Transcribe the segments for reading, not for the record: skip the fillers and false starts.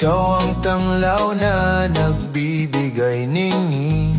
Ikaw ang tanglaw na nagbibigay ningning.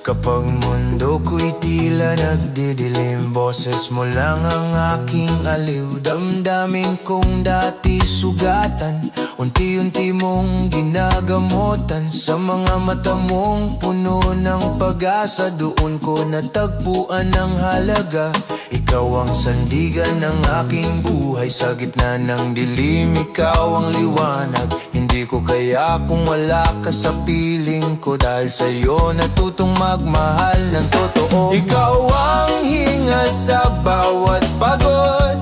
Kapag mundo ko'y tila nagdidilim, boses mo lang ang aking aliw. Damdamin kong dati sugatan, unti-unti mong ginagamutan. Sa mga mata mong puno ng pag-asa, doon ko natagpuan ang halaga. Ikaw ang sandigan ng aking buhay, sa gitna ng dilim, ikaw ang liwanag. Hindi ko kaya kung wala ka sa piling ko, dahil sa'yo natutong magmahal ng totoo. Ikaw ang hinga sa bawat pagod,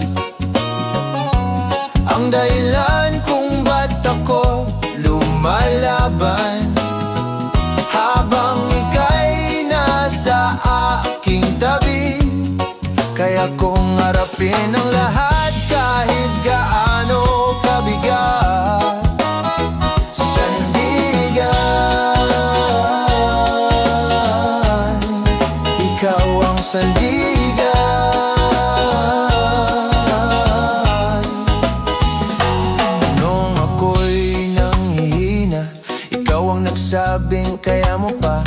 ang dahilan kung ba't ako lumalaban. Habang ika'y nasa aking tabi, kaya kong harapin ang lahat kahit gaano kabigat. Sandigan, ikaw ang sandigan. Nung ako'y nanghihina, ikaw ang nagsabing kaya mo pa.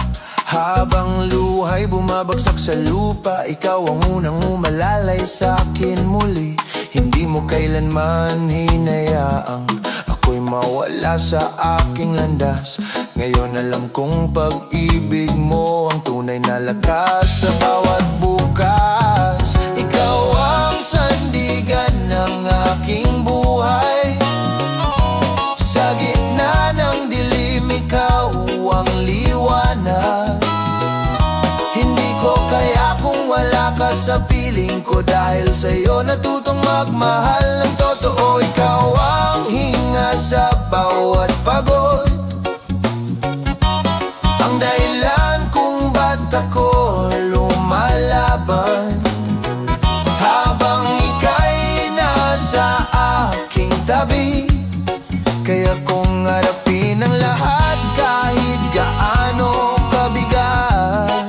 Habang luhay bumabagsak sa lupa, ikaw ang unang umalalay sa akin muli. Hindi mo kailanman hinayaang ako'y mawala sa aking landas. Ngayon alam kong pag-ibig mo ang tunay na lakas sa bawat bukas. Ikaw ang sandigan ng aking buhay, sa gitna ng dilim, ikaw ang liwanag. Hindi ko kaya kung wala ka sa piling ko, dahil sa'yo natutong magmahal ng totoo. Ikaw ang hinga sa bawat pagod, ang dahilan kung ba't ako lumalaban. Habang ika'y nasa aking tabi, kaya kong harapin ang lahat kahit gaano kabigat.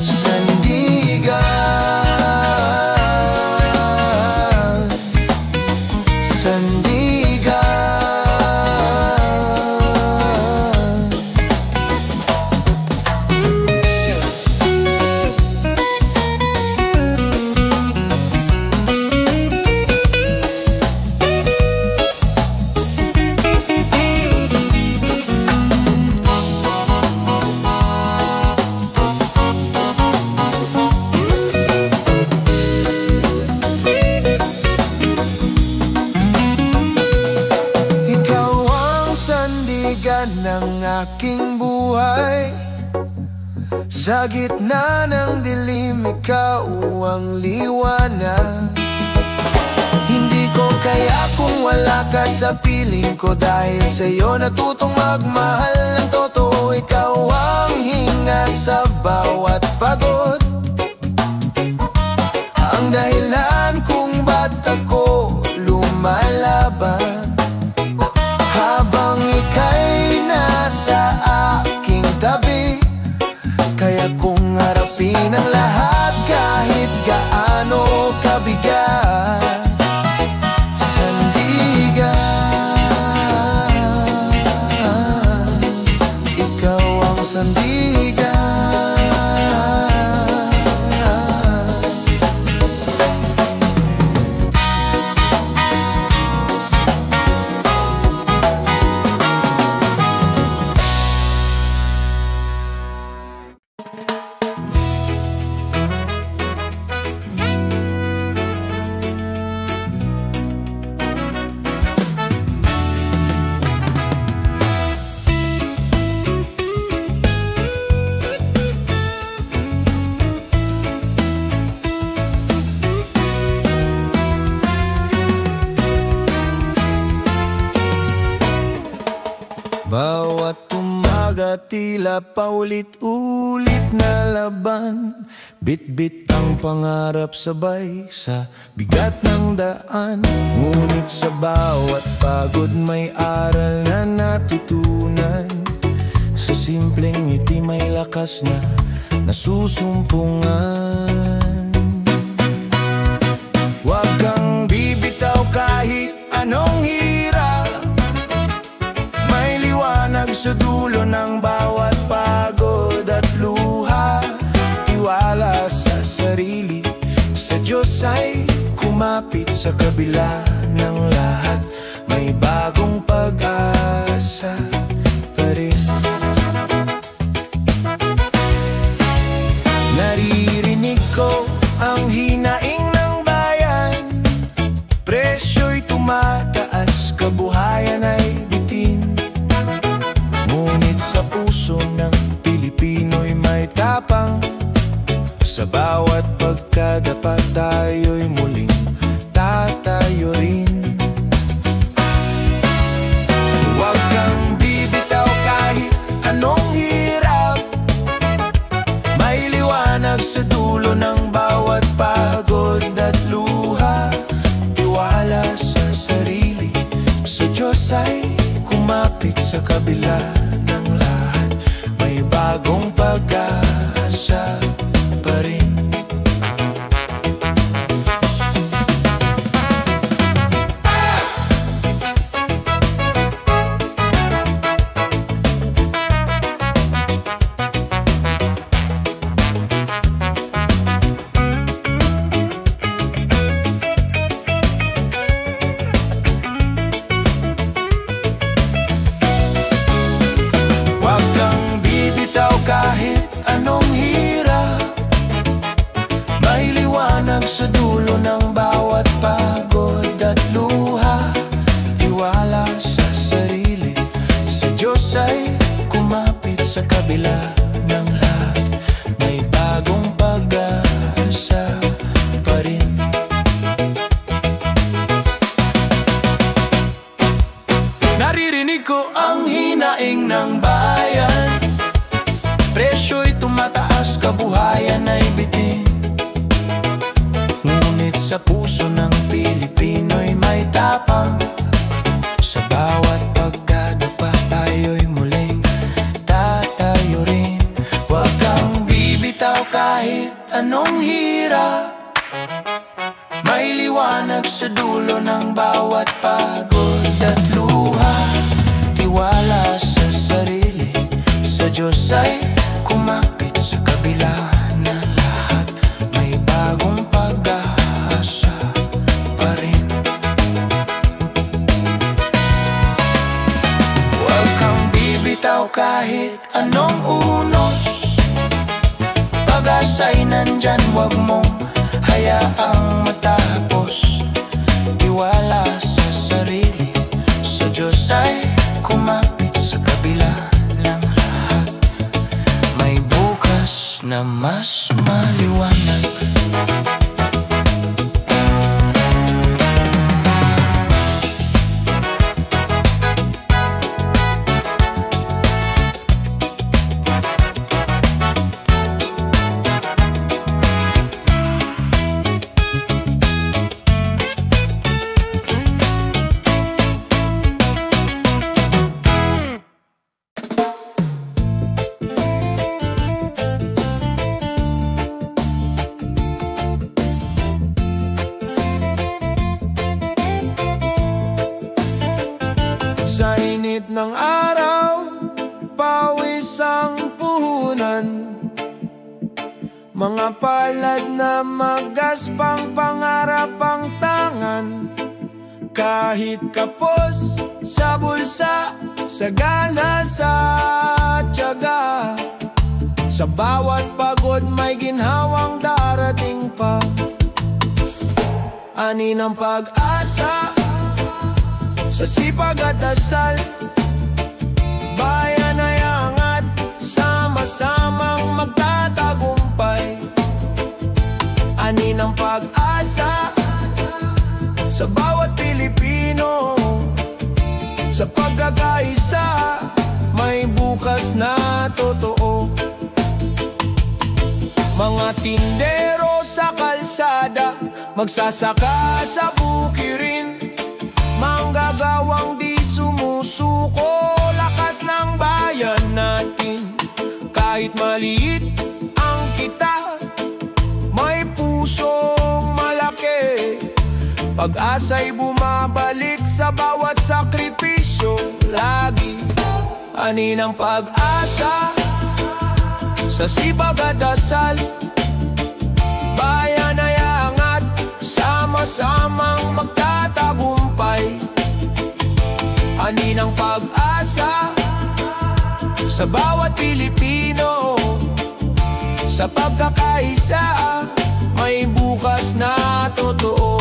Sandigan, sandigan. Ng aking buhay, sa gitna ng dilim, ikaw ang liwanag. Hindi ko kaya kung wala ka sa piling ko, dahil sa'yo natutong magmahal ng totoo. Ikaw ang hinga sa bawat pagod, ang dahilan kung ba't ako lumalaban. Habang ika'y nasa aking tabi, kaya kong harapin ang lahat kahit gaano kabigat. Sandigan, ikaw ang sandigan. Bawat umaga tila paulit-ulit na laban, bit-bit ang pangarap sabay sa bigat ng daan. Ngunit sa bawat pagod may aral na natutunan, sa simpleng ngiti may lakas na nasusumpungan. Huwag kang bibitaw kahit anong hirap, ay kumapit sa kabila ng lahat. May bagong pag-asa pa rin. Naririnig ko ang hinaing ng bayan. Presyo'y tumataas, kabuhayan ay bitin. Ngunit sa puso ng Pilipino'y may tapang. Sa bawat pagkadapa tayo'y muling tatayo rin. Huwag kang bibitaw kahit anong hirap. May liwanag sa dulo ng bawat pagod at luha. Tiwala sa sarili, sa Diyos ay kumapit sa kabila ng lahat. May bagong pag-asa pa rin. Huwag kang bibitaw kahit anong hirap. May liwanag sa dulo ng bawat pagod at luha. Tiwala sa sarili, sa Diyos ay kumapit sa kabila ng lahat. May bagong pag-asa pa rin. Naririnig ko ang hinaing ng bayan. Presyo'y tumataas, kabuhayan ay bitin. Ngunit sa puso ng Pilipino'y may tapang. Sa bawat pagkadapa tayo'y muling tatayo rin. Huwag kang bibitaw kahit anong hirap. May liwanag sa dulo ng bawat pagod at luha. Tiwala sa sarili, sa Diyos ay kumapit sa kabila ng lahat. May bagong pag-asa pa rin. Huwag kang bibitaw kahit anong unos. Pag-asa'y nandyan, huwag mong hayaang matapos. Tiwala sa sarili, sa Diyos ay kumapit sa kabila ng lahat. May bukas na mas maliwanag. Sa init ng araw, pawis ang puhunan. Mga palad na magaspang pangarap ang tangan. Kahit kapos sa bulsa, sagana sa tiyaga. Sa bawat pagod may ginhawang darating pa. Ani ng pag-asa sa sipag at dasal. Bayan ay angat, sama-samang magtatagumpay. Ani ng pag-asa sa bawat Pilipino. Sa pagkakaisa, may bukas na totoo. Mga tindero sa kalsada, magsasaka sa bukirin. Manggagawang di sumusuko, lakas ng bayan natin. Kahit maliit ang kita, may pusong malaki. Pag-asa'y bumabalik sa bawat sakripisyo lagi. Ani ng pag-asa sa sipag at dasal. Bayan ay angat, sama-samang magtatagumpay. Ani ng pag-asa sa bawat Pilipino. Sa pagkakaisa, may bukas na totoo.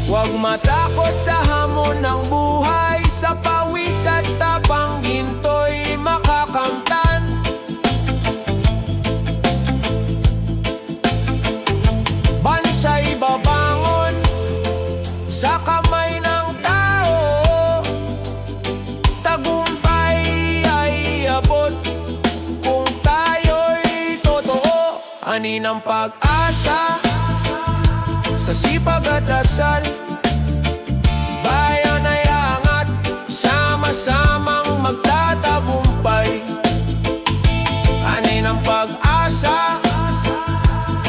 Huwag matakot sa hamon ng buhay, sa pawis at tapang ginto'y makakamtan. Bansa'y babangon sa kamay ng tao, tagumpay ay abot kung tayo'y totoo. Ani ng pag-asa sa sipag at asal, bayan ay angat, sama-samang magtatagumpay. Ani ng pag-asa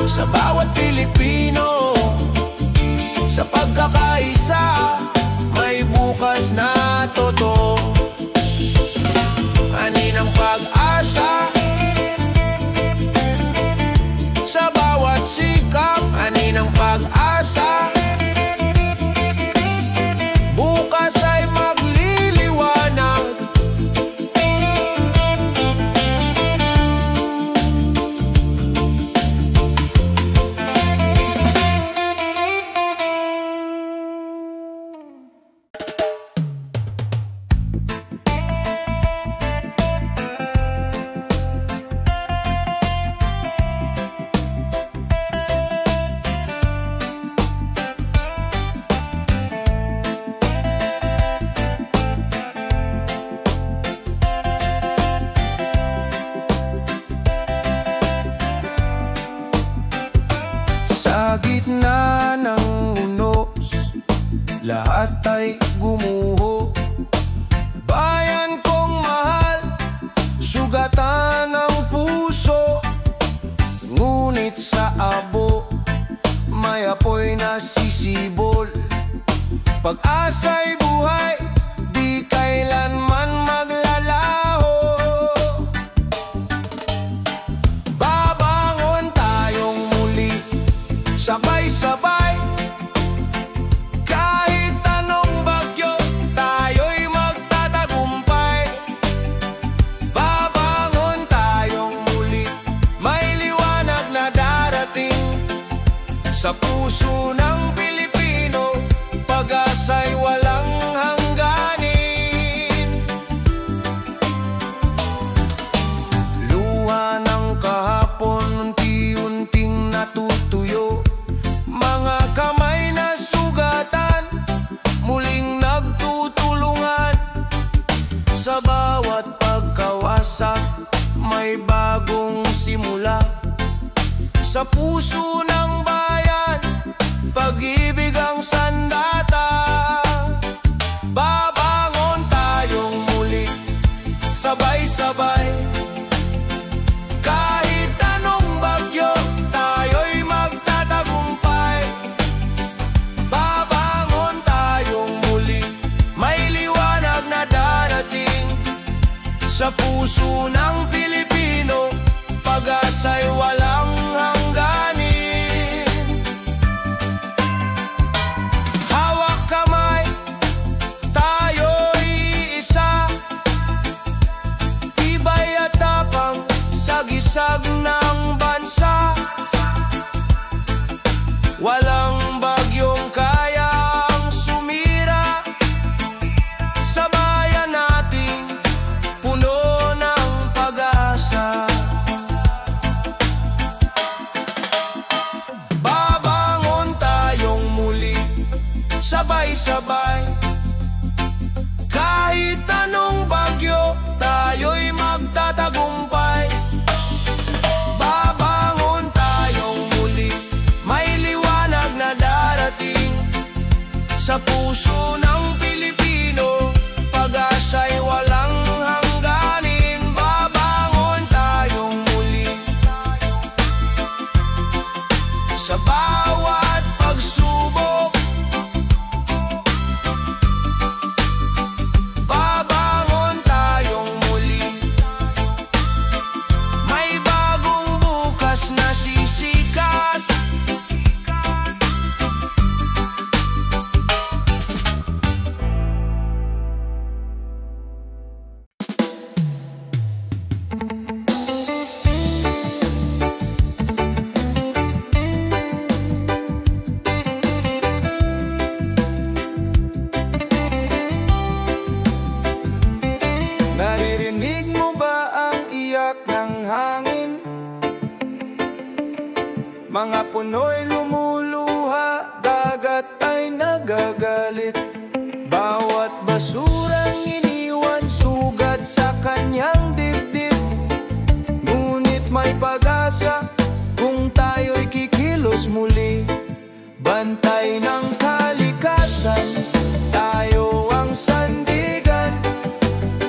sa bawat Pilipino. Sa pagkakaisa, may bukas na totoo. Ani ng pag-asa sa bawat sikap. Ani ng pag-asa, bukas ay magliliwanag. Sa gitna ng unos, lahat ay gumuho. Bayan kong mahal, sugatan ang puso. Ngunit sa abo, may apoy na sisibol. Pag-asa'y buhay, di kailanman maglalaho. Babangon tayong muli, sabay-sabay. Kahit anong bagyo, tayo'y magtatagumpay. Babangon tayong muli, may liwanag na darating. Sa puso ng Pilipino, pag-asa'y walang hangganin. Luha ng kahapon, unti-unting natutuyo. Mga kamay na sugatan, muling nagtutulungan. Sa bawat pagkawasak, may bagong simula. Sa puso ng bayan, pag-ibig ang sandata. Babangon tayong muli, sabay-sabay. Kahit anong bagyo, tayo'y magtatagumpay. Babangon tayong muli, may liwanag na darating. Sa puso ng Pilipino, pag-asa'y walang hangganin. Hawak kamay, tayo'y isa. Tibay at tapang, sagisag ng bansa. Walang bagyong kayang sumira sa bayan nating puno ng pag-asa. Babangon tayong muli, sabay-sabay. Kahit anong bagyo, tayo'y magtatagumpay. Babangon tayong muli, may liwanag na darating. Sa puso ng Pilipino, pag-asa'y walang hangganin. Babangon tayong muli, sa bawat pagsubok. Babangon tayong muli, may bagong bukas na sisikat. puno'y lumuluha, dagat ay nagagalit. Bawat basurang iniwan, sugat sa kanyang dibdib. Ngunit may pag-asa kung tayo'y kikilos muli. Bantay ng kalikasan, tayo ang sandigan.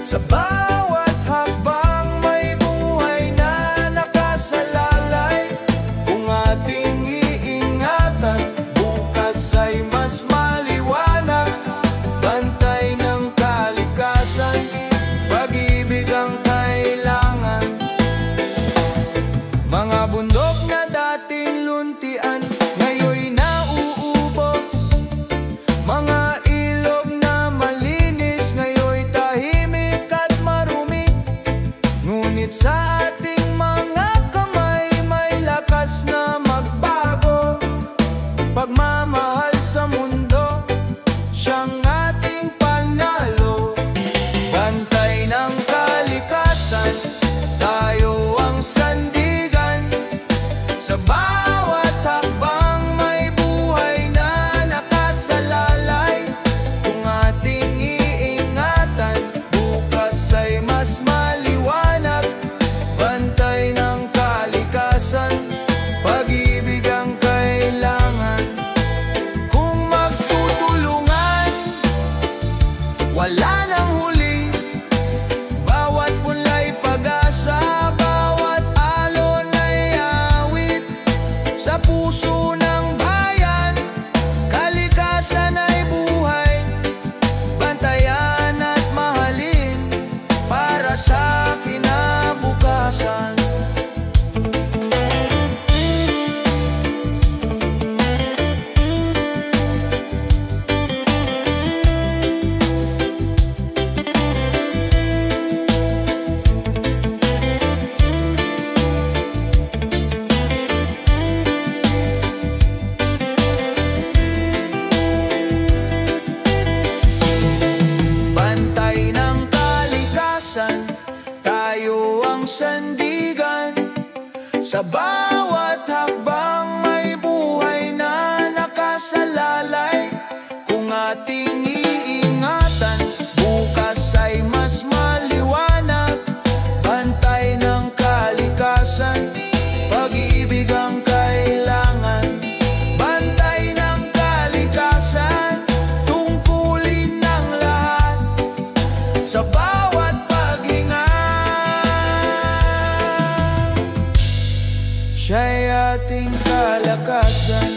Sa bawat hakbang may buhay na nakasalalay. Kung ating iingatan, bukas ay mas maliwanag. Bantay ng kalikasan, pag-ibig ang kailangan. Mga bundok na dating luntian, ngayon'y nauubos. Mga ilog na malinis, ngayon'y tahimik at marumi. Ngunit sa ating mga kamay, may lakas na magbago. Pagmamahal sa mundo, siyang ating panalo. Bantay ng kalikasan, tayo ang sandigan. Sa bawat hakbang may buhay na nakasalalay. Kung ating iingatan, bukas ay mas maliwanag. Bantay ng kalikasan, pag-ibig ang kailangan. Kung magtutulungan, wala nang huli. Bawat punla'y pag-asa, bawat alon ay awit. Sa puso ng bayan, kalikasan ay buhay. Bantayan at mahalin para sa kinabukasan. Bantay ng kalikasan, tayo ang sandigan. Sa bawat hakbang may buhay na nakasalalay. Kung ating iingatan, bukas ay mas maliwanag. Bantay ng kalikasan, pag-ibig ang kailangan. Bantay ng kalikasan, tungkulin ng lahat. Sa bawat paghinga, siya'y ating kalakasan.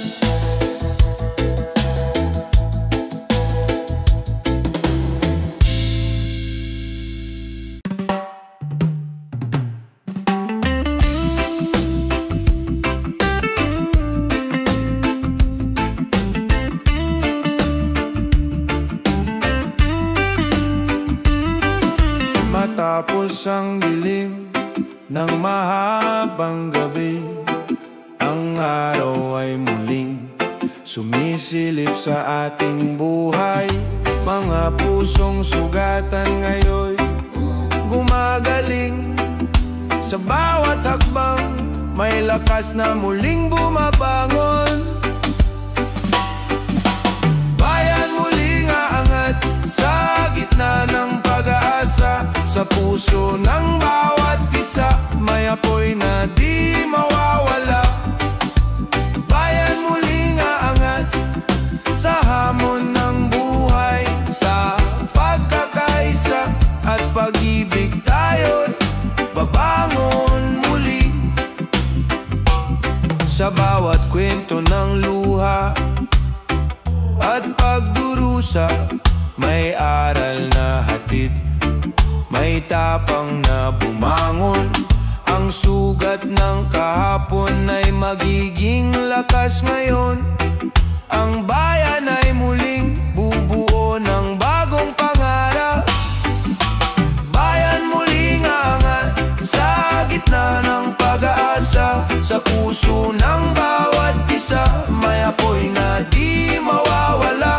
Matapos ang dilim ng mahabang gabi, ang araw ay muling sumisilip sa ating buhay. Mga pusong sugatan ngayon gumagaling. Sa bawat hakbang may lakas na muling bumabangon. Bayan muling aangat sa gitna ng pag-asa. Sa puso ng bawat isa, may apoy na di mawawala. Bayan muling aangat sa hamon ng buhay. Sa pagkakaisa at pag-ibig tayo'y babangon muli. Sa bawat kwento ng luha at pagdurusa, may aral na hatid. May tapang na bumangon. Ang sugat ng kahapon ay magiging lakas ngayon. Ang bayan ay muling bubuo ng bagong pangarap. Bayan muling angat sa gitna ng pag-asa. Sa puso ng bawat isa, may apoy na di mawawala.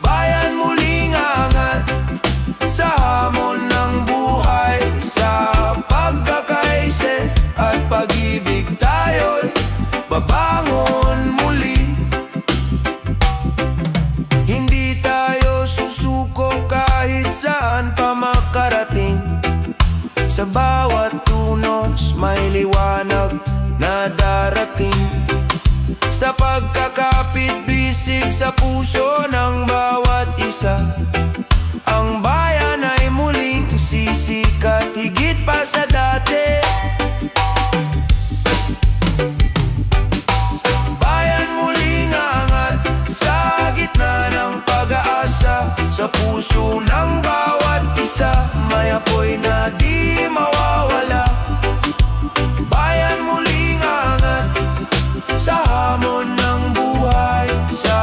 Bayan muling angat sa hamon ng buhay. Sa pagkakaisa at pag-ibig tayo'y na darating. Sa pagkakapit-bisig sa puso ng bawat isa, ang bayan ay muling sisikat higit pa sa dati. Bayan muling angat sa gitna ng pag-aasa. Sa puso ng bawat isa, may apoy na di mawawala. Bayan muling angat sa hamon ng buhay. Sa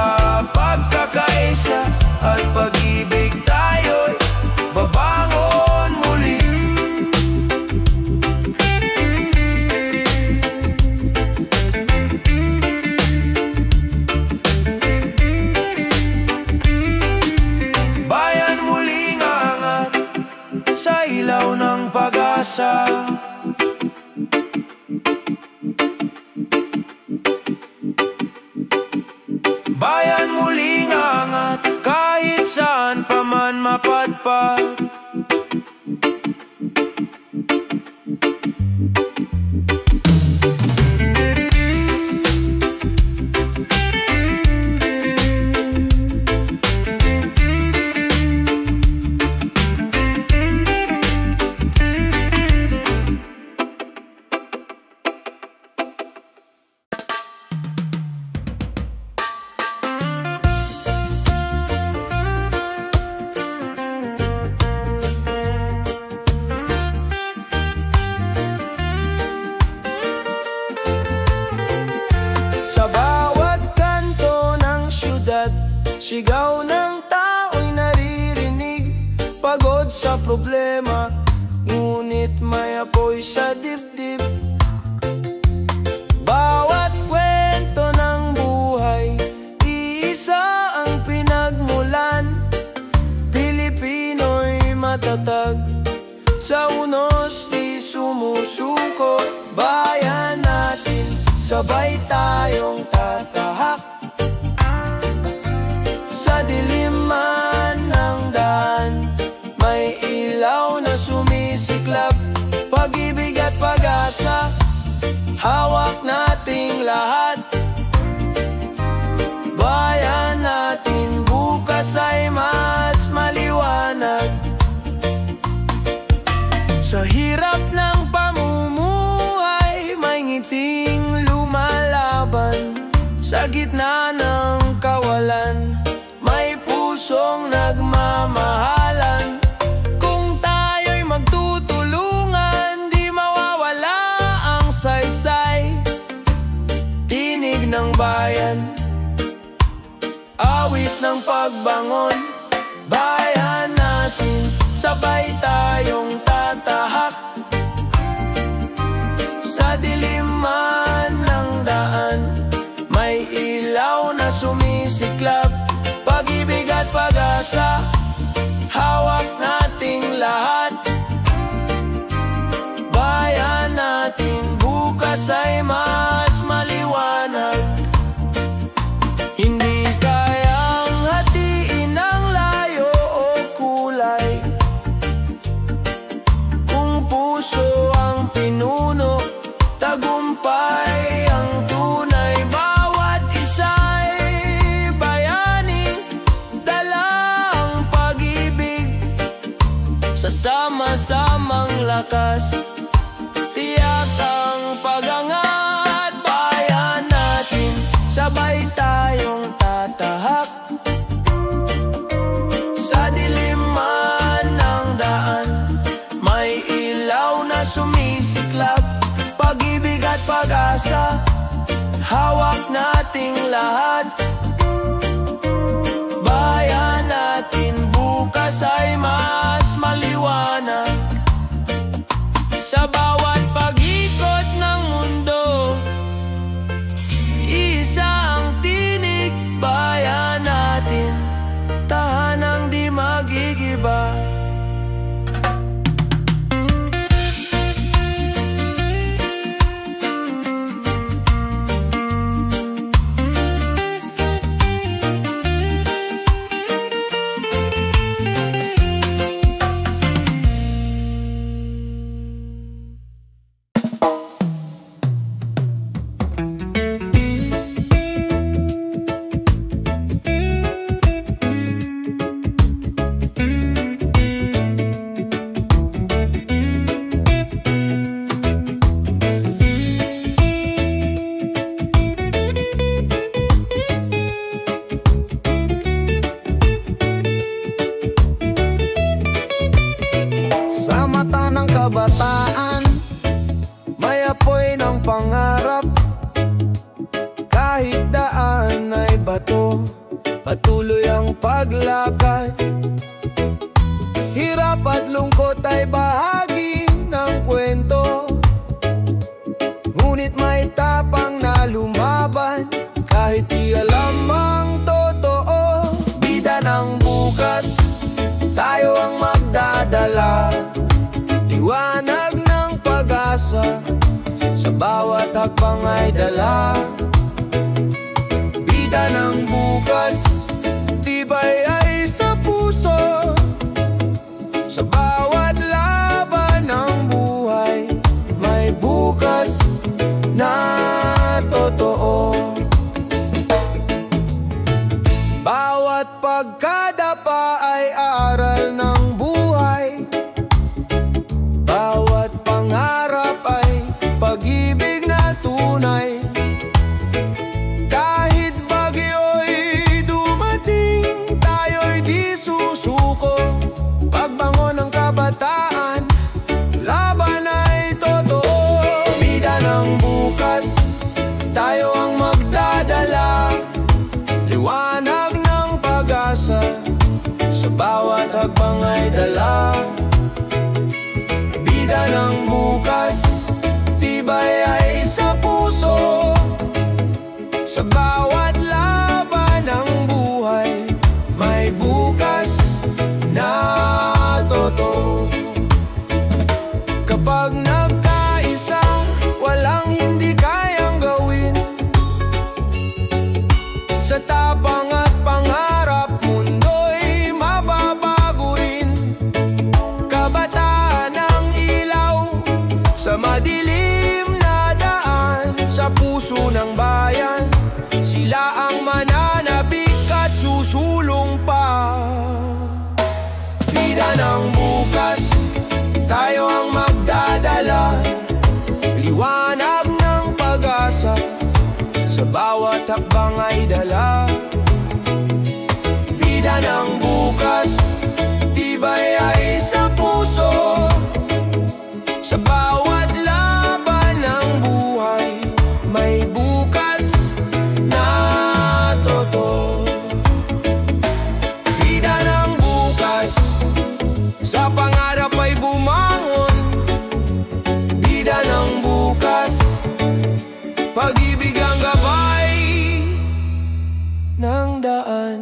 pagkakaisa at pag-ibig tayo'y babangon muli. Bayan muling angat sa ilaw ng pag-asa. Bayan muling angat kahit saan pa man mapadpad. Sigaw ng tao'y naririnig, pagod sa problema, ngunit may apoy sa dibdib. Bawat kwento ng buhay, iisa ang pinagmulan. Pilipino'y matatag, sa unos di sumusuko. Bayan natin, sabay tayong tatahak. Sa diliman ng daan, may ilaw na sumisiklab. Pag-ibig at pag-asa, hawak nating lahat. Bayan natin, bukas ay mas maliwanag. Sa hirap ng pamumuhay, may ngiting lumalaban. Sa gitna ng kawalan, may pusong nagmamahalan. Kung tayo'y magtutulungan, di mawawala ang saysay. Tinig ng bayan, awit ng pagbangon. Bayan natin, sabay tayong tatahak. Sa diliman ng daan, may ilaw na sumisiklab. Pag-ibig at pag-asa, hawak nating lahat. Bayan natin, bukas ay mas maliwanag. Hindi kayang hatiin ang layo o kulay, kung puso ang pinuno, tagumpay ang tunay. Bawat isa'y bayani, dala ang pag-ibig. Sa sama-samang lakas, tiyak ang pag-angat. Bayan natin, sabay tayong tatahak. Sa diliman ng daan, may ilaw na sumisiklab. Pag-ibig at pag-asa, hawak nating lahat. Bayan natin, bukas ay mas maliwanag. Sa bawat pag-ikot ng mundo, isa ang tinig. Bayan natin, tahanang di magigiba. Patuloy ang paglakad. Hirap at lungkot ay bahagi ng kwento, ngunit may tapang na lumaban kahit di alam ang totoo. Bida ng bukas, tayo ang magdadala, liwanag ng pag-asa, sa bawat hakbang ay dala. Bida ng bukas, tibay ay sa puso, sa bawat laban ng buhay may bukas na totoo. Bawat pagkadapa ay aral ng buhay, bawat pangarap ay pag-ibig na tunay. Kahit bagyo'y dumating, tayo'y di susuko. Pagbangon ng kabataan, laban ay totoo. Bida ng bukas, tayo ang magdadala, liwanag ng pag-asa, sa bawat hakbang ay dala. Bida ng bukas, tibay ay sa puso, sa bawat laban ng buhay may bukas na totoo. Kapag nagkaisa, walang hindi kayang gawin. Sa tapang at pangarap, mundo'y mababago rin. Kabataan ang ilaw sa madilim na daan, sa puso ng bayan sila ang mananabik at susulong pa. Bida ng bukas, tayo ang magdadala, liwanag ng pag-asa, sa bawat hakbang ay dala. Bida ng bukas, tibay ay sa puso, sa bawat laban ng buhay may bukas na totoo. Bida ng bukas, sa pangarap ay bumangon. Bida ng bukas, pag-ibig ang gabay ng daan.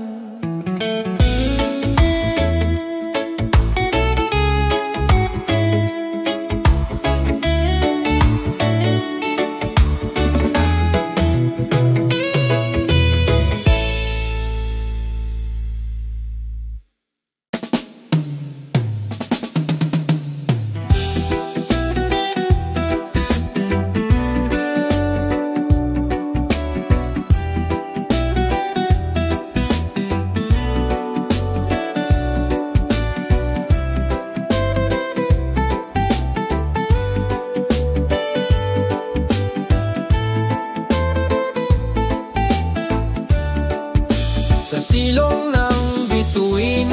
Sa silong ng bituin,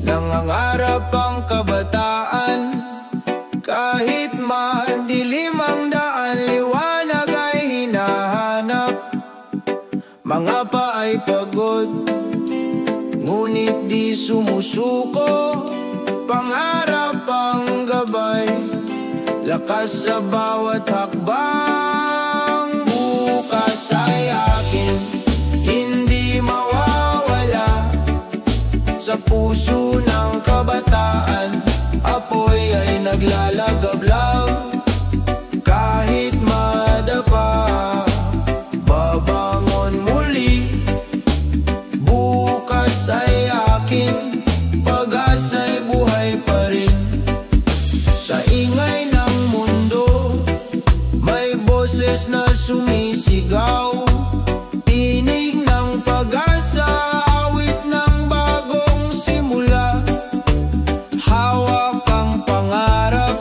nangangarap ang kabataan. Kahit madilim ang daan, liwanag ay hinahanap. Mga pa ay pagod, ngunit di sumusuko. Pangarap ang gabay, lakas sa bawat hakbang. Bukas ay akin, hindi mawawala. Sa puso ng kabataan, apoy ay naglalagablab. Kahit madapa, babangon muli. Bukas ay akin, pag-asa'y buhay pa rin. Sa ingay ng mundo, may boses na sumisigaw. Tinig ng pag-asa, awit ng bagong simula. Hawak ang pangarap,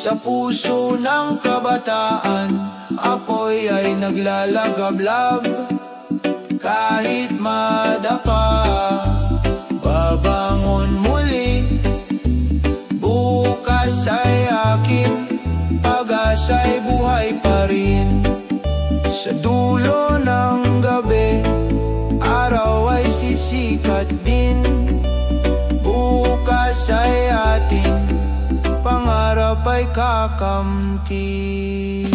Sa puso ng kabataan, apoy ay naglalagablab. Kahit madapa, babangon muli. Bukas ay akin, pag-asa'y buhay pa rin. Sa dulo ng gabi, araw ay sisikat din. Bukas ay atin, pangarap ay kakamtin.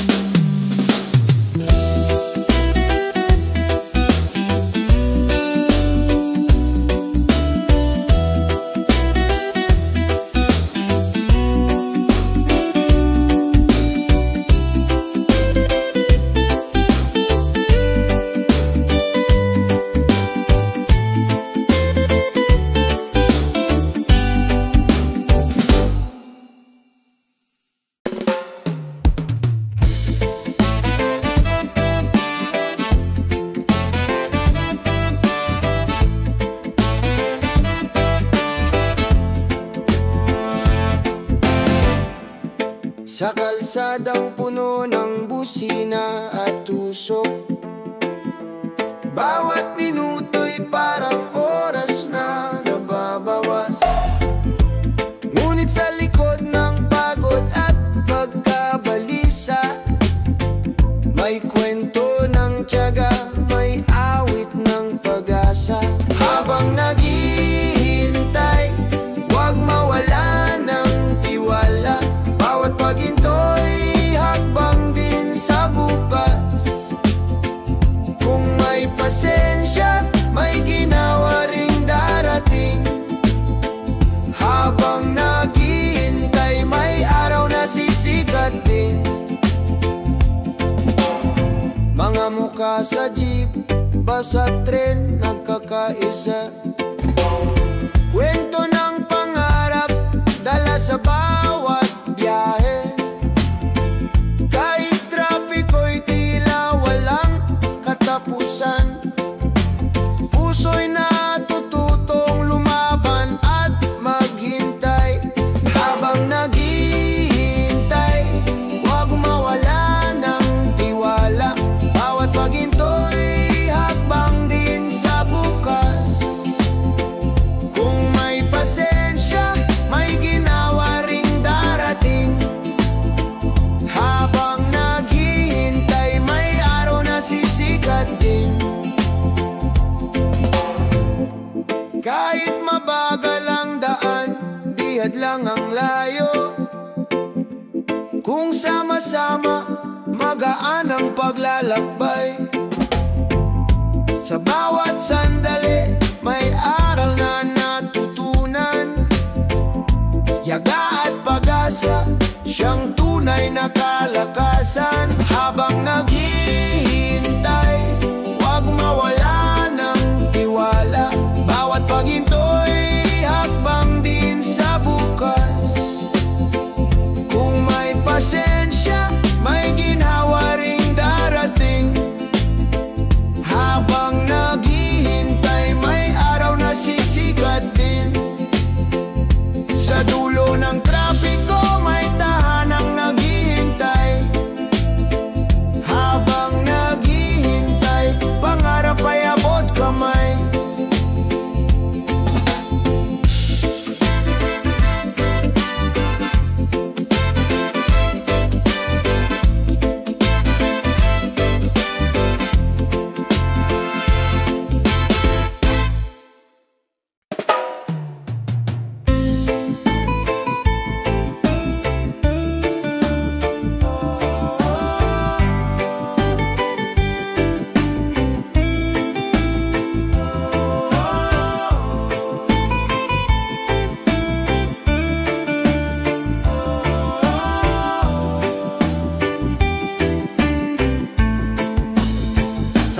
Sa kalsadang puno ng busina at tusok, bawat minuto'y parang oras na nababawas. Ngunit sa likod ng pagod at pagkabalisa, may kwento ng tiyaga, may awit ng pag-asa. Habang naghihintay, huwag mawala ng tiwala. Bawat paghinto'y hakbang din sa bukas. Kung may pasensya, may ginawa ring darating. Habang naghihintay, may araw na sisikat din. Mga mukha sa jeep, basa tren, nagkakaisa. Kwento ng pangarap, dala sa bawat biyahe. Kahit trapiko'y tila walang katapusan, puso'y natututong lumaban at maghintay. Habang naghihintay, huwag mawala ng tiwala. Bawat paghinto'y hakbang din sa bukas. Kung may pasensya, may ginawa ring darating. Habang naghihintay, may araw na sisikat din. Kahit mabagal ang daan, di hadlang ang layo. Kung sama-sama, magaan ang paglalakbay. Sa bawat sandali, may aral na natutunan. Yaga at pag-asa, siyang tunay na kalakasan. Habang naghihintay, huwag mawala ng tiwala. Bawat paghinto'y hakbang din sa bukas. Kung may pasensya, may ginhawa ring darating. Habang naghihintay, may araw na sisikat din. Sa dulo ng trapiko, may tahanang naghihintay. Habang naghihintay, pangarap ay abot kamay.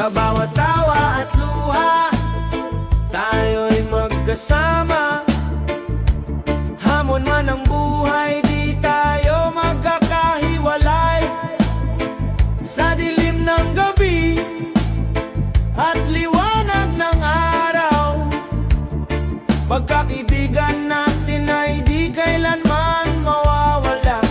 Sa bawat tawa at luha, tayo'y magkasama. Hamon man ang buhay, di tayo magkakahiwalay. Sa dilim ng gabi at liwanag ng araw, pagkakaibigan natin ay di kailanman mawawala.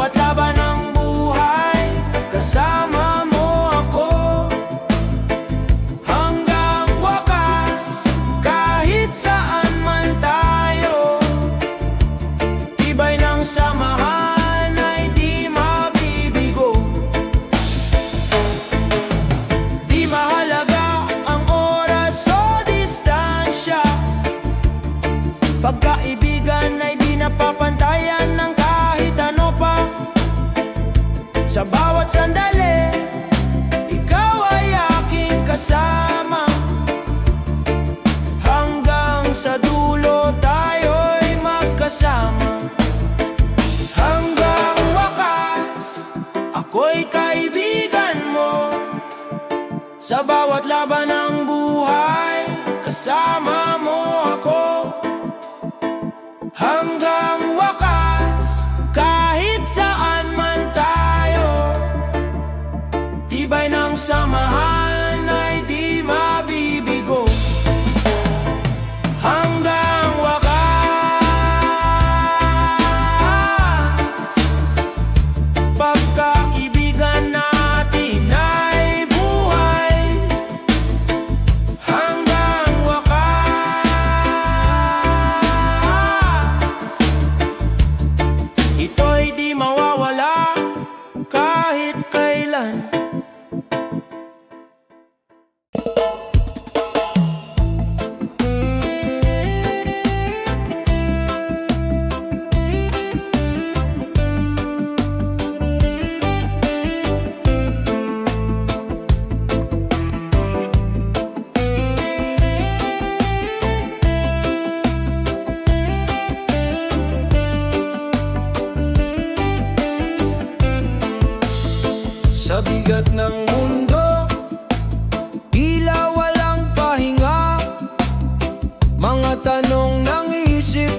bawat laban ng buhay, kasama mo ako. Hanggang wakas, kahit saan man tayo, tibay ng samahan ay di mabibigo. Di mahalaga ang oras o distansya, pagkaibigan ay di napapantayan ng kahit ano pa. Sa bawat sandali, ikaw ay aking kasama. Hanggang sa dulo tayo'y magkasama. Hanggang wakas, ako'y kaibigan mo. Sa bawat laban ng buhay, kasama mo ako. Hanggang wakas, kahit saan man tayo, tibay ng samahan ay di mabibigo. Hanggang wakas, pagkaibigan natin ay buhay. Hanggang wakas, ito'y di mawawala kahit kailan. Sa bigat ng mundo, tila walang pahinga. Mga tanong ng isip,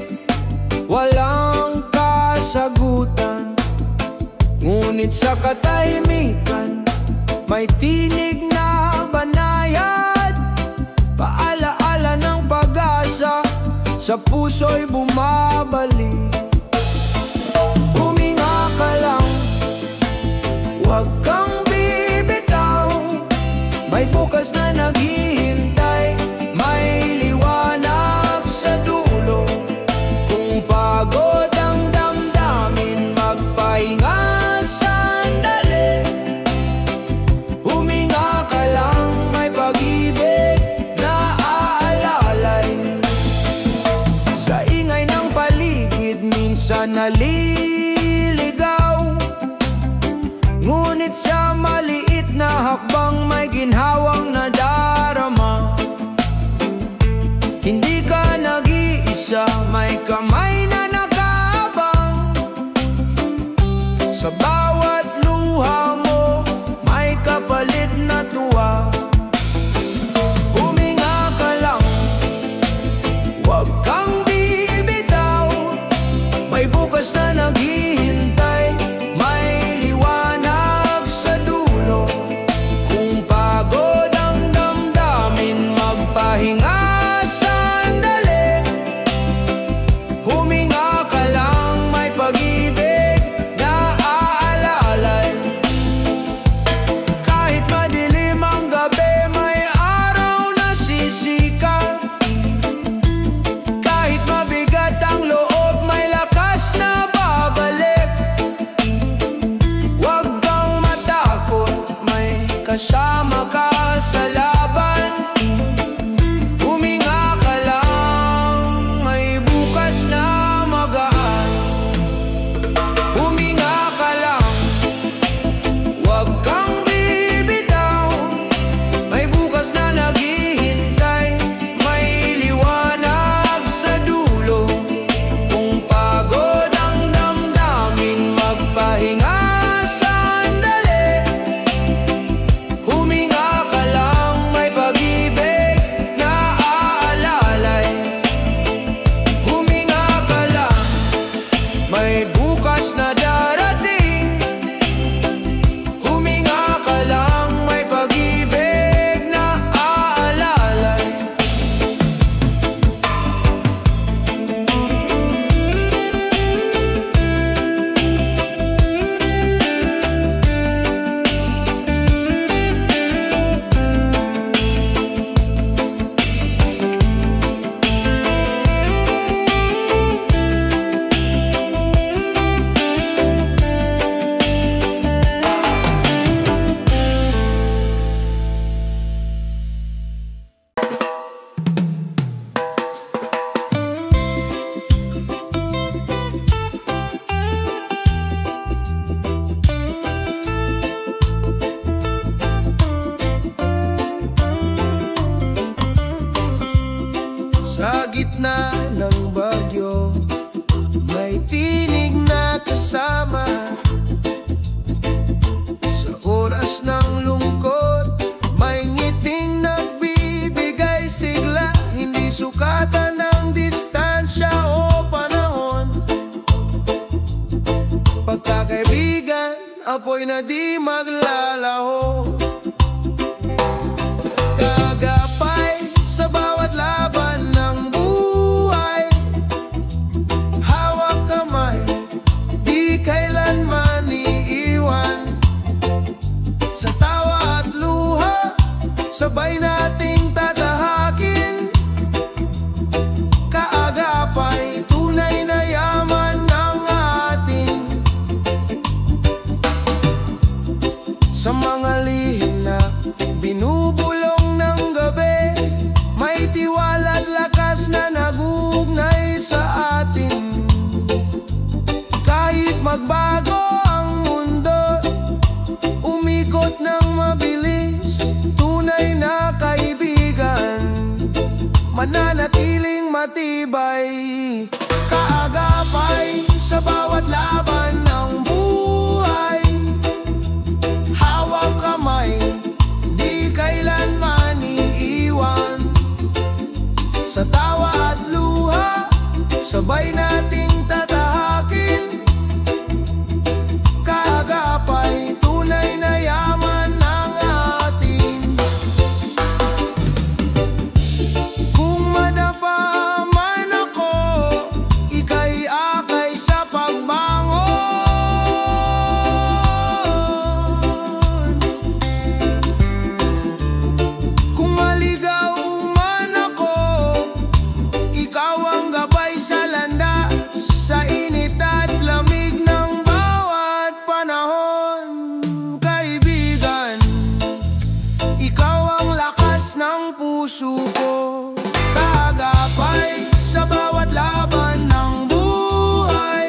walang kasagutan. Ngunit sa katahimikan, may tinig na banayad. Paalaala ng pag-asa, sa puso'y bumabalik. Huminga ka lang, huwag kang bibitaw. May bukas na naghihintay, may liwanag sa dulo. Kung pagod ang damdamin, magpahinga sandali. Huminga ka lang, may pag-ibig na aalalay. Sa ingay ng paligid, minsan naliligaw. Ngunit sa maliit na hakbang, may ginhawang nadarama. Hindi ka nag-iisa, may kamay na nakaabang. Sa bawat luha mo, may kapalit na tuwa. Huminga ka lang, huwag kang bibitaw. May bukas na naghihintay, may liwanag sa dulo. Kung pagod ang damdamin, magpahinga sandali. Huminga ka lang, may pag-ibig na aalalay. haplos ng lungkot, may ngiting nagbibigay sigla, hindi sukatan ng distansya o panahon. Pagkakaibigan, apoy na di maglalaho, kagapay sa bawat laban ng buhay, hawak kamay, di kailanman iiwan. Sa tawa at luha, sabay nating tatahakin, kaagapay, tunay na yaman ng atin. Sa mga lihim na binubulong ng gabi, may tiwala at lakas na naguugnay sa atin. Kahit magbago ang mundo, umikot ng mabilis, tunay na kaibigan, mananatiling matibay. Kaagapay sa bawat laban ng buhay, hawak kamay, di kailanman iiwan. Sa tawa at luha, sabay nating tatahakin, kaagapay, tunay na yaman ng atin. Kung madapa man ako, ika'y akay sa pagbangon. Kung maligaw man ako, ikaw ang gabay sa landas, sa init at lamig ng bawat panahon. Kaibigan, ikaw ang lakas ng puso ko, kaagapay sa bawat laban ng buhay,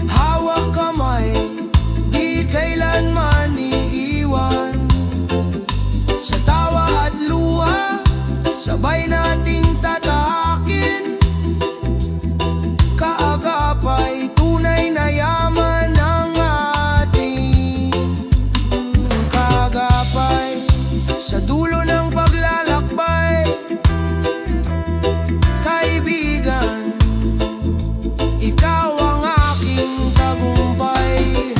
hawak kamay, di kailanman iiwan. Sa tawa at luha, sabay nating tatahakin, kaagapay, tunay na yaman ng ating. Kaagapay sa dulo ng paglalakbay, kaibigan, ikaw ang aking tagumpay.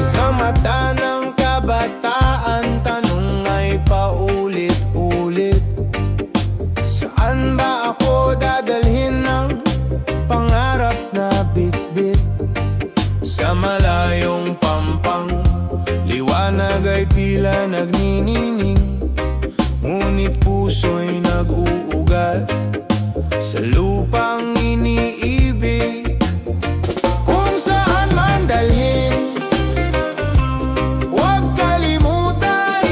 Sa mata ng kabataan, tanong ay paulit-ulit, saan ba ako dadalhin ng pangarap na bitbit? Sa malayong pampang, liwanag ay tila nagninining, ngunit puso'y nag-uugat sa lupang iniibig. Kung saan man dalhin, huwag kalimutan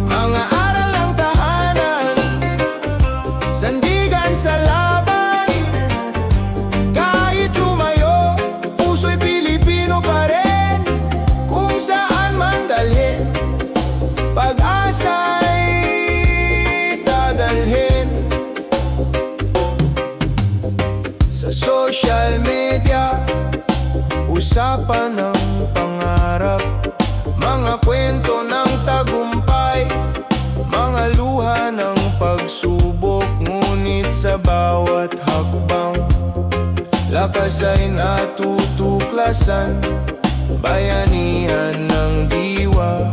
mga aral ng tahanan, sandigan sa laban. Kahit lumayo, puso'y Pilipino pa rin. Kung saan man dalhin, pag-asa'y dadalhin. Sa social media, usapan ng pangarap, mga kwento ng tagumpay, mga luha ng pagsubok. Ngunit sa bawat hakbang, lakas ay natutuklasan, bayanihan ng diwa,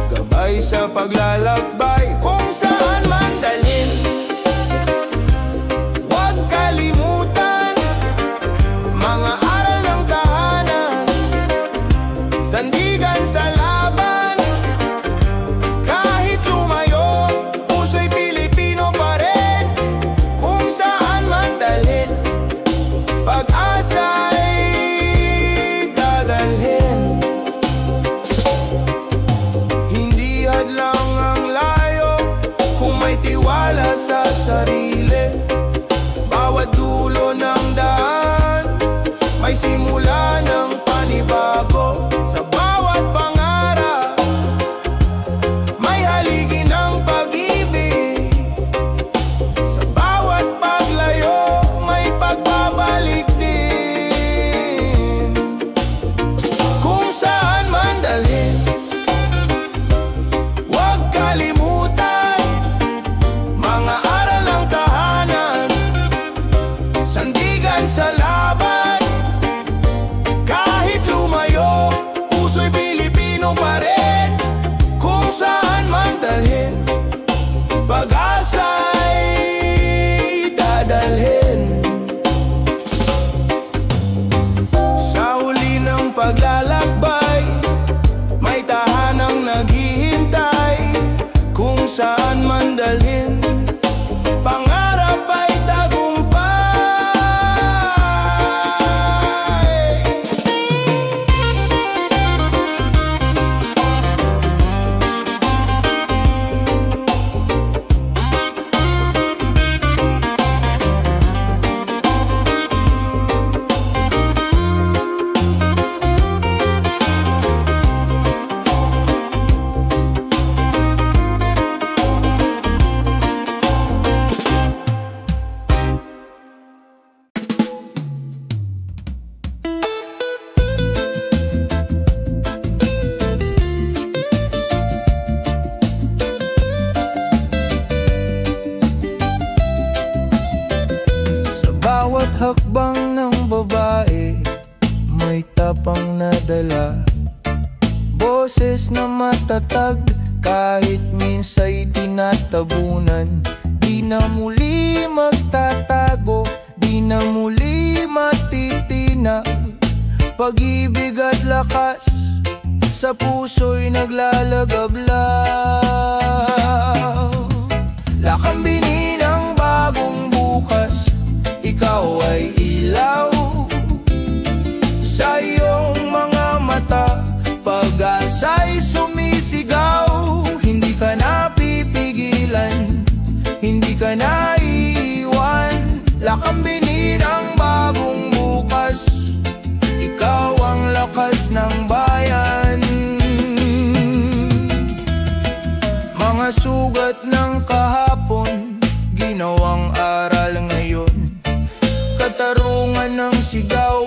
gabay sa paglalakbay. Kung saan man dalhin, huwag kalimutan mga aral ng tahanan, sandigan sa laban. Kahit lumayo, puso'y Pilipino pa rin. Kung saan man dalhin, pag-asa'y dadalhin. may tapang na dala, boses na matatag, kahit minsa'y tinatabunan. Di na muli magtatago, di na muli matitina. Pag-ibig at lakas sa puso'y naglalagablaw. Lakambini ng bagong bukas, ikaw ay ilaw sa iyong mga mata. Pag-asa'y sumisigaw, hindi ka napipigilan, hindi ka naiiwan. Lakambini ng bagong bukas, ikaw ang lakas ng bayan. Mga sugat ng kahapon, ginawang aral ngayon. Katarungan ng sigaw,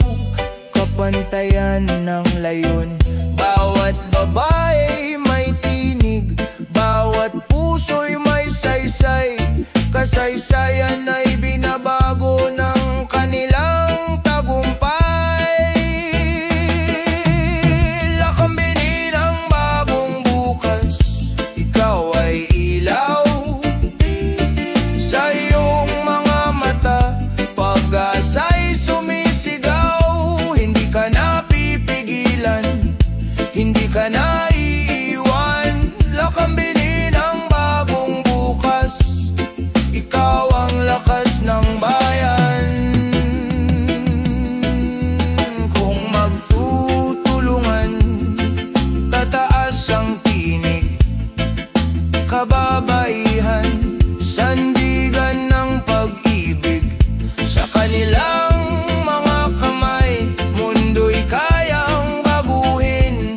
kapantayan ng layon. Bawat babae may tinig, bawat puso'y may saysay. Kasaysayan ay binabago ng kanilang tagumpay. Lakambini ng bagong bukas, ikaw ay ilaw sa iyong mga mata. Pag-asa'y sumisigaw, hindi ka napipigilan, hindi ka naiiwan. Lakambini ng bagong bukas, ikaw ang lakas ng bayan. Kung magtutulungan, tataas ang tinig, kababaihan, sandigan ng pag-ibig. Sa kanilang mga kamay, mundo'y kayang baguhin.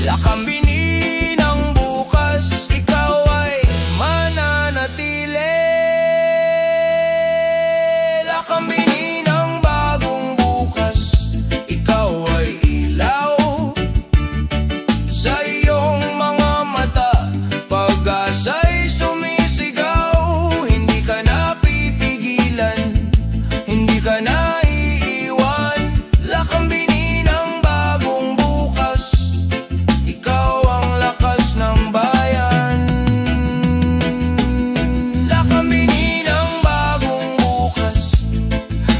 Lakambini ng bukas, ikaw ay mananatili. Lakambini ng bagong bukas, ikaw ay ilaw sa iyong mga mata. Pag-asa'y sumisigaw, hindi ka napipigilan, hindi ka naiiwan. Lakambini ng bagong bukas, ikaw ang lakas ng bayan. Lakambini ng bagong bukas,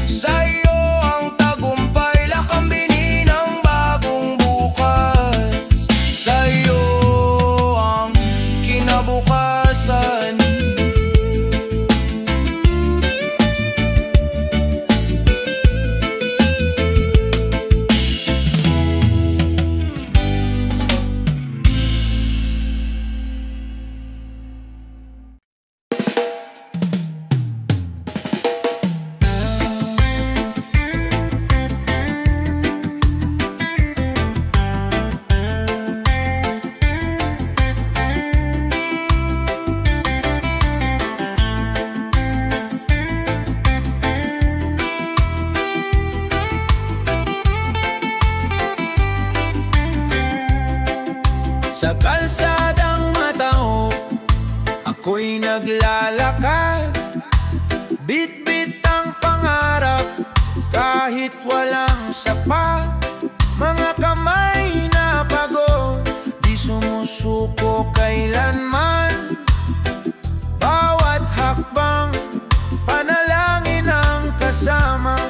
sa iyo ang tagumpay. Lakambini ng bagong bukas, sa iyo ang kinabukasan. Sa kalsadang matao, ako'y naglalakad. Bit-bit ang pangarap, kahit walang sapat. Mga kamay na pagod, di sumusuko kailanman. Bawat hakbang, panalangin ang kasama.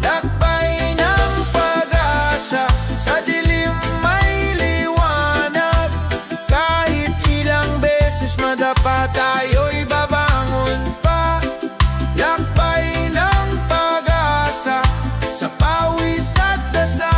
Lakbay ng pag-asa, sa dilim may liwanag. Kahit ilang beses madapa, tayo'y babangon pa. Lakbay ng pag-asa, sa pawis at dasa.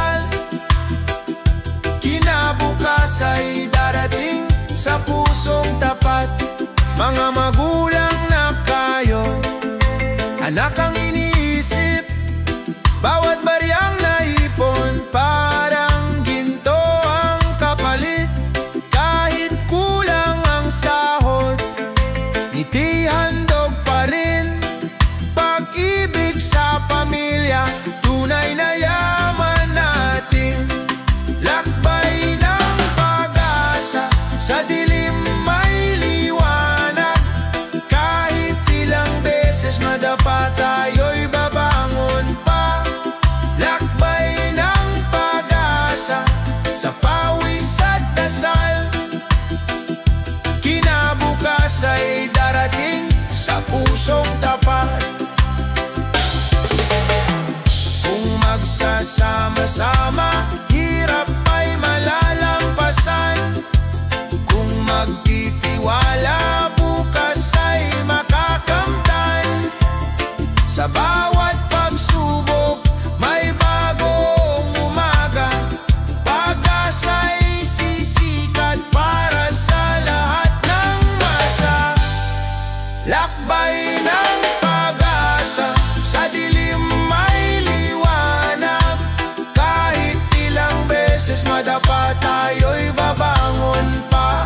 madapa tayo'y babangon pa.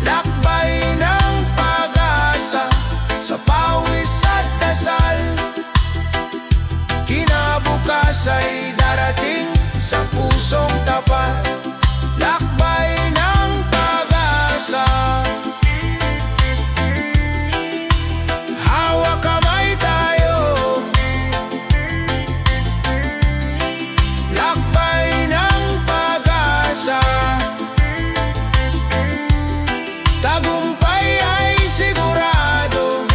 Lakbay ng pag-asa sa pawis at dasal. Kinabukas ay darating sa pusong tapat. Lakbay ng pag-asa. Hawak kamay tayo. Lakbay ng pag-asa. Tagumpay ay sigurado.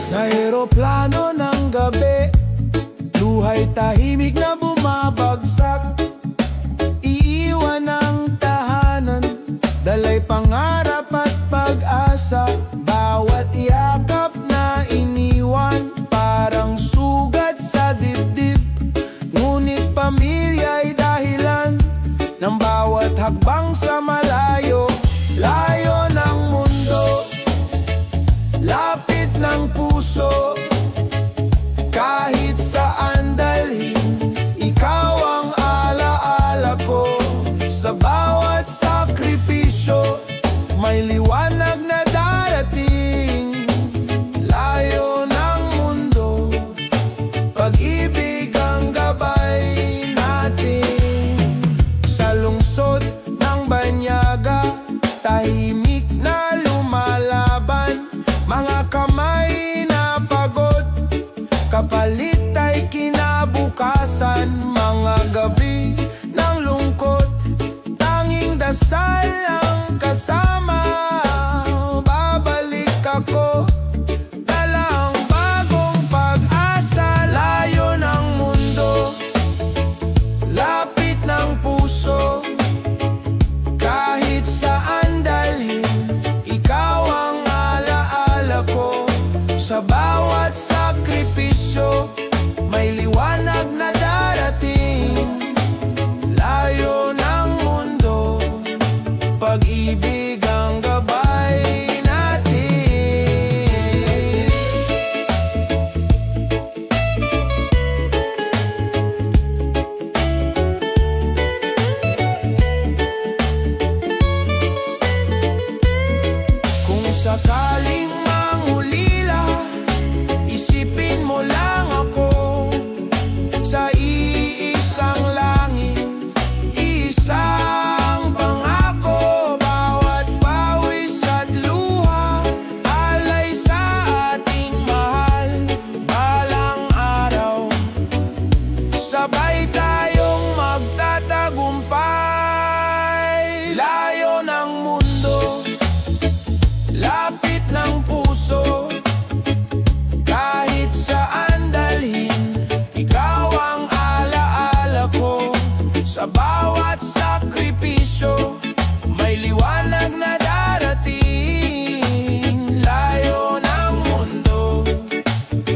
Sa eroplano ng gabi, luhay tahimik na bumabagsak. Iiwan ang tahanan, dalay pangarap at pag-asa. Bawat yakap na iniwan, parang sugat sa dibdib. Ngunit pamilya'y dahilan ng bawat hakbang sa malayo. Layo ng mundo, lapit ng puso. Kahit saan dalhin, ikaw ang alaala ko. Sa bawat sakripisyo, may liwanag na darating. Layo ng mundo, pag-ibig ang gabay natin. Sa lungsod ng banyaga, tahimik na lumalaban. Mga kamay na pagod, kapalit ay kinabukasan. Mga gabi ng lungkot, tanging dasal ang kasama. Babalik ako, dala ang bagong pag-asa. Layo ng mundo, lapit ng puso. Kahit saan dalhin, ikaw ang alaala ko. Sa bawat sakripisyo, may liwanag na darating. Layo ng mundo, pag-ibig ang gabay natin. Kung sakaling mangulila, isipin mo lang ako. Sa iisang langit, isang pangako. Bawat pawis at luha, alay sa ating mahal. Balang araw, sabay tayong magtatagumpay. Layo ng mundo, lapit ng puso. Kahit saan dalhin, ikaw ang alaala ko. Sa bawat sakripisyo, may liwanag na darating. Layo ng mundo,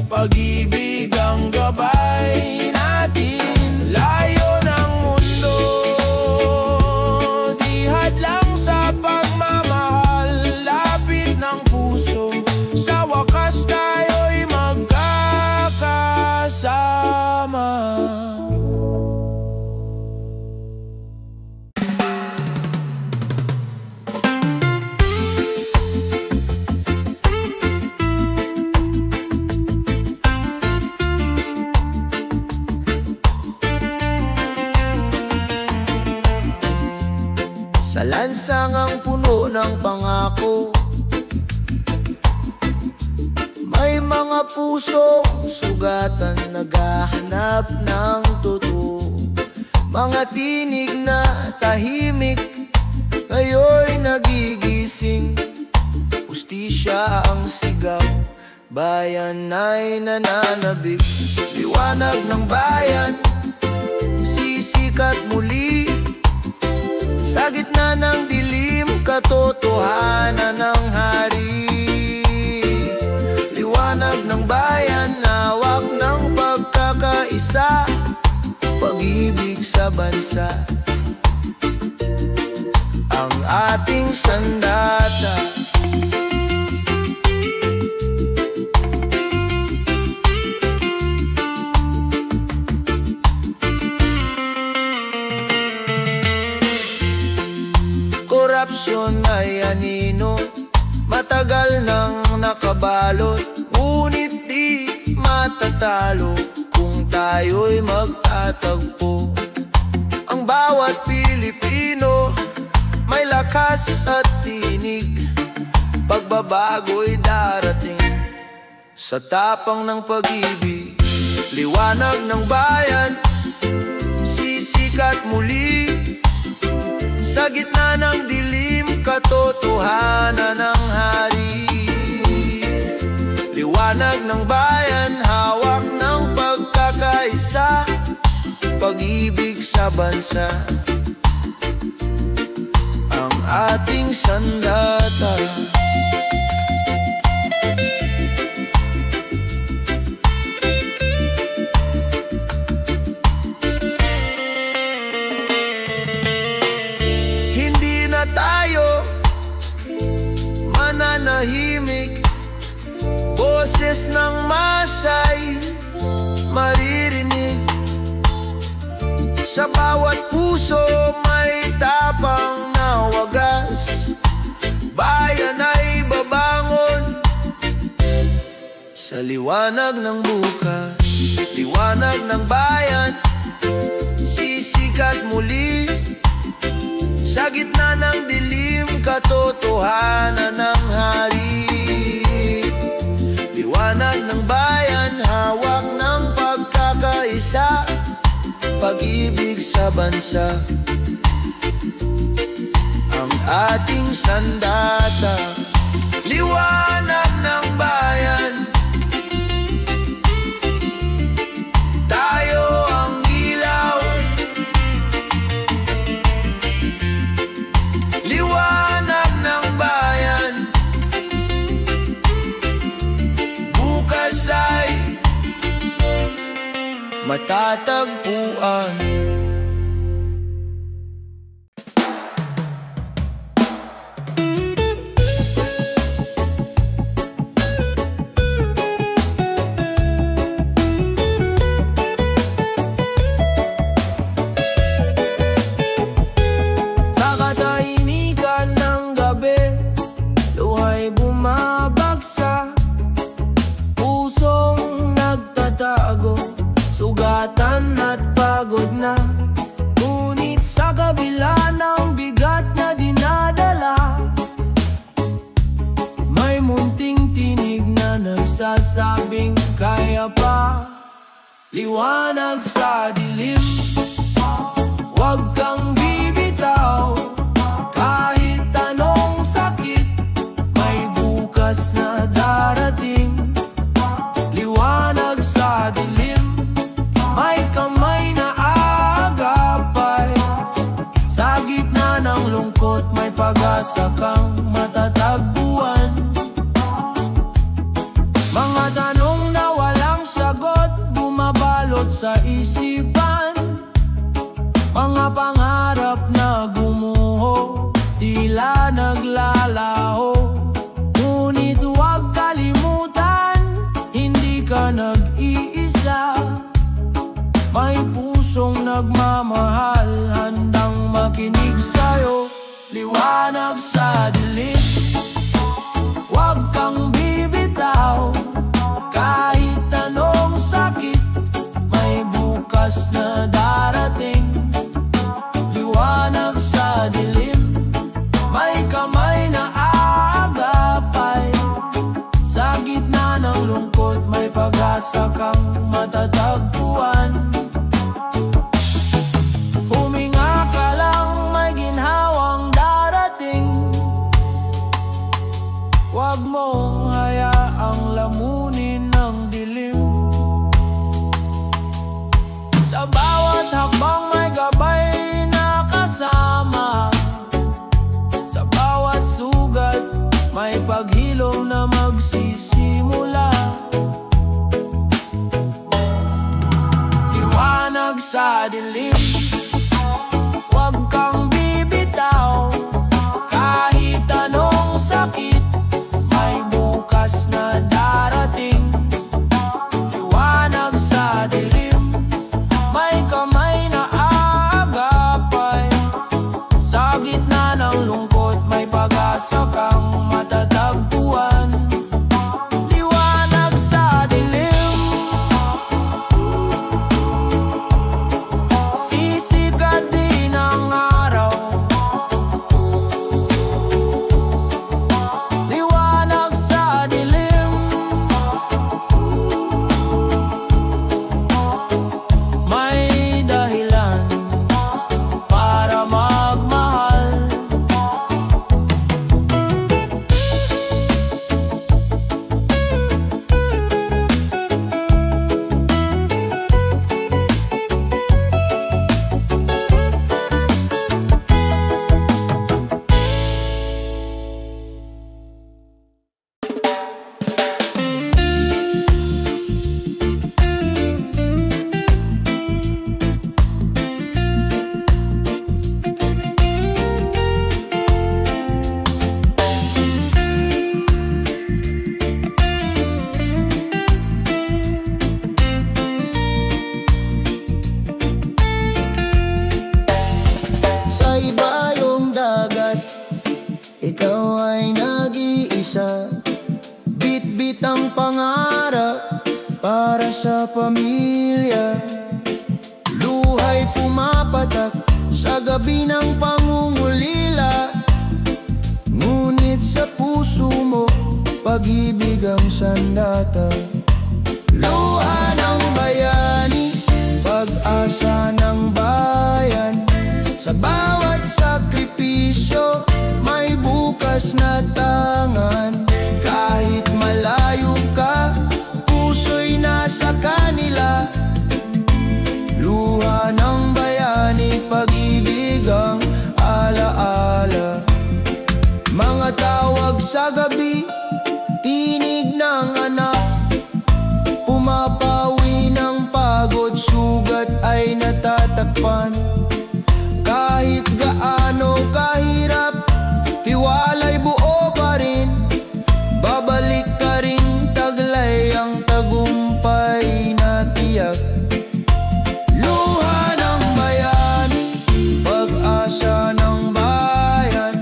pag-ibig ang gabay natin. Layo ng mundo, di hadlang sa pagmamahal. Lapit ng puso, sa wakas tayo'y magkakasama. Sa lansangang puno ng pangako, may mga pusong sugatan naghahanap ng totoo. Mga tinig na tahimik, ngayon'y nagigising. Hustisya ang sigaw, bayan ay nananabik. Liwanag ng bayan, sisikat muli. Sa gitna ng dilim, katotohanan ng hari. bansa. Ang ating sandata. Korupsyon ay anino, matagal nang nakabalot, ngunit di matatalo kung tayo'y magtatagpo. Ang bawat Pilipino may lakas at tinig, pagbabago'y darating sa tapang ng pag-ibig. Liwanag ng bayan, sisikat muli sa gitna ng dilim, katotohanan ng hari. Liwanag ng bayan, hawak ng pagkakaisa, pag-ibig sa bansa. Ang ating sandata. Tayo mananahimik, boses ng masay maririnig. Sa bawat puso may tapang na wagas, bayan ay babangon sa liwanag ng bukas. Liwanag ng bayan, sisikat muli sa gitna ng dilim, katotohanan ng hari. Liwanag ng bayan, hawak ng pagkakaisa, pag-ibig sa bansa. Ang ating sandata. Liwanag ng bayan, tayo ang ilaw. Liwanag ng bayan, bukas ay matatagpuan. Sugatan at pagod na, ngunit sa kabila ng bigat na dinadala, may munting tinig na nagsasabing kaya pa. Liwanag sa dilim, huwag kang bibitaw. Kahit anong sakit, may bukas na darating. Liwanag sa dilim, may kamay na aagapay. Sa gitna ng lungkot, may pag-asa kang matatagpuan. Mga tanong na walang sagot, bumabalot sa isipan. Mga pangarap na gumuho, tila naglalaho. Ngunit huwag kalimutan, hindi ka nag-iisa. May pusong nagmamahal, handang makinig sa'yo. Liwanag sa dilim, huwag kang bibitaw. Kahit anong sakit, may bukas na darating. Liwanag sa dilim, may kamay na aagapay. Sa gitna ng lungkot, may pag-asa kang matatagpuan. Huwag mong hayaang lamunin ng dilim. Sa bawat hakbang may gabay na kasama. Sa bawat sugat may paghilom na magsisimula. Liwanag sa dilim, Pinipilit ang pangarap para sa pamilya. Luhay pumapatak sa gabi ng pangungulila. Ngunit sa puso mo, pag-ibig ang sandata. Luha ng bayani, pag-asa ng bayan. Sa bawat sakripisyo, may bukas na tangan. Kahit malayo ka, puso'y nasa kanila. Luha ng bayani, pag-ibig ang alaala. Mga tawag sa gabi, tinig ng anak. Pumapawi ng pagod, sugat ay natatakpan. Kahit gaano kahirap, tiwala'y buo pa rin. Babalik ka rin, taglay ang tagumpay na tiyak. Luha ng bayani, pag-asa ng bayan.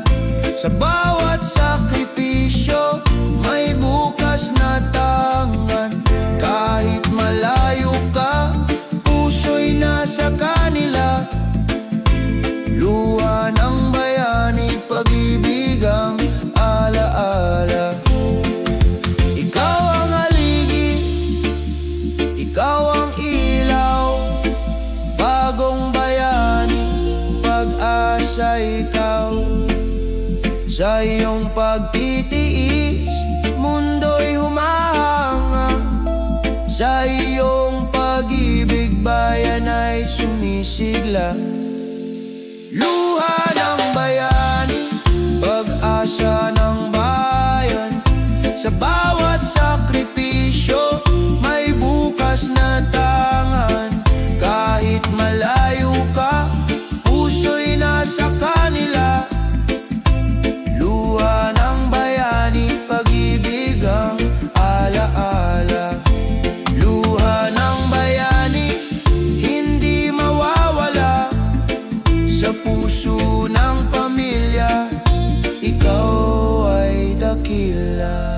Sa bawat sakripisyo, may bukas na tangan. Kahit malayo ka, puso'y nasa kanila. Luha ng bayani, pag-ibig ang alaala. Ikaw ang haligi, ikaw ang ilaw. Bagong bayani, pag-asa ikaw. Sa iyong pagtitiis, mundo'y humahanga. Sa iyong pag-ibig, bayan ay sumisigla. Luha ng bayani, pag-asa ng bayan. Sa bawat sakripisyo, may bukas na tangan. Kahit malayo ka, puso'y nasa kanila. Luha ng bayani, pag-ibig ang alaala. Luha ng bayani, hindi mawawala. Sa puso ng pamilya, ikaw ay dakila.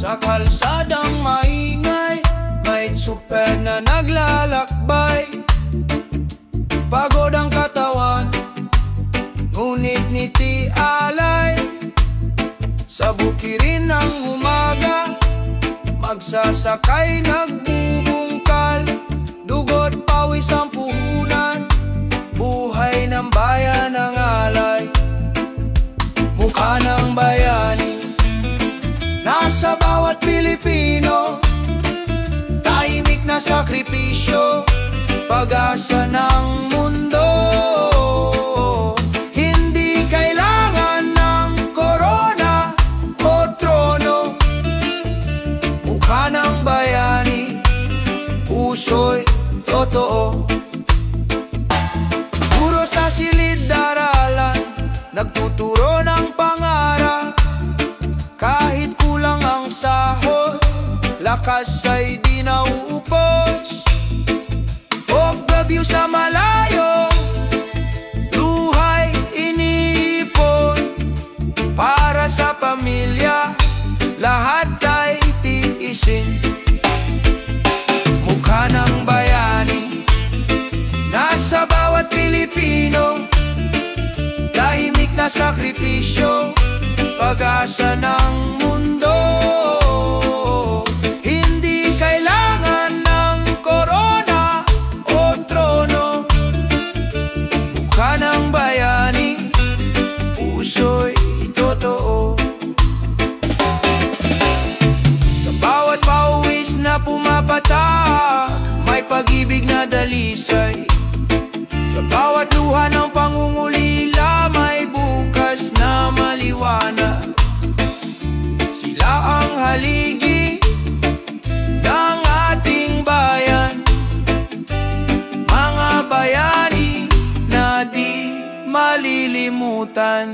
Sa kalsadang maingay, may super na naglalakbay. Pagod ang katawan, ngunit ngiti alay. Sa bukirin ng umaga, magsasakay nagbubungkal. Dugot pawis ang puhunan, buhay ng bayan ang alay. Mukha ng bayani, nasa bawat Pilipino. Tahimik na sakripisyo, pag-asa ng mundo. Hindi kailangan ng korona o trono. Mukha ng bayani, puso'y totoo. Puro sa silid-aralan, nagtuturo ng pangarap. Kahit kulang ang sahod, lakas ay di nauupos. Off the view sa malayo, luhay iniipon. Para sa pamilya, lahat ay tiisin. Mukha ng bayani, nasa bawat Pilipino. Tahimik na sakripisyo, pag-asa ng mundo. Hindi kailangan ng korona o trono. Mukha ng bayani, puso'y totoo. Sa bawat pawis na pumapatak, may pag-ibig na dalisay. Sa bawat luha ng pangungulila, may bukas na maliwanag. Sila ang haligi na bayan.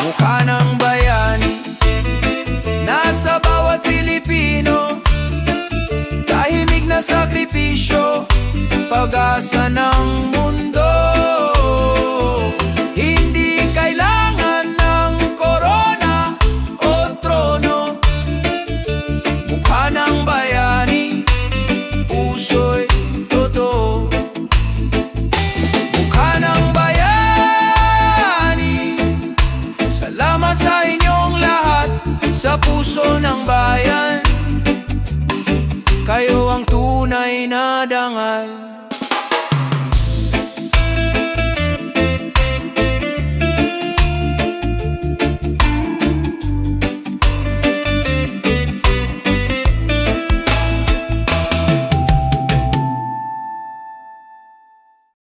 Mukha ng bayani nasa bawat Pilipino, tahimik na sakripisyo, pag-asa ng mundo. Hindi kailangan ng korona o trono. Mukha ng bayani, puso'y totoo. Mukha ng bayani, salamat sa inyong lahat, sa puso ng bayan. Kayo ang tunay na dangal.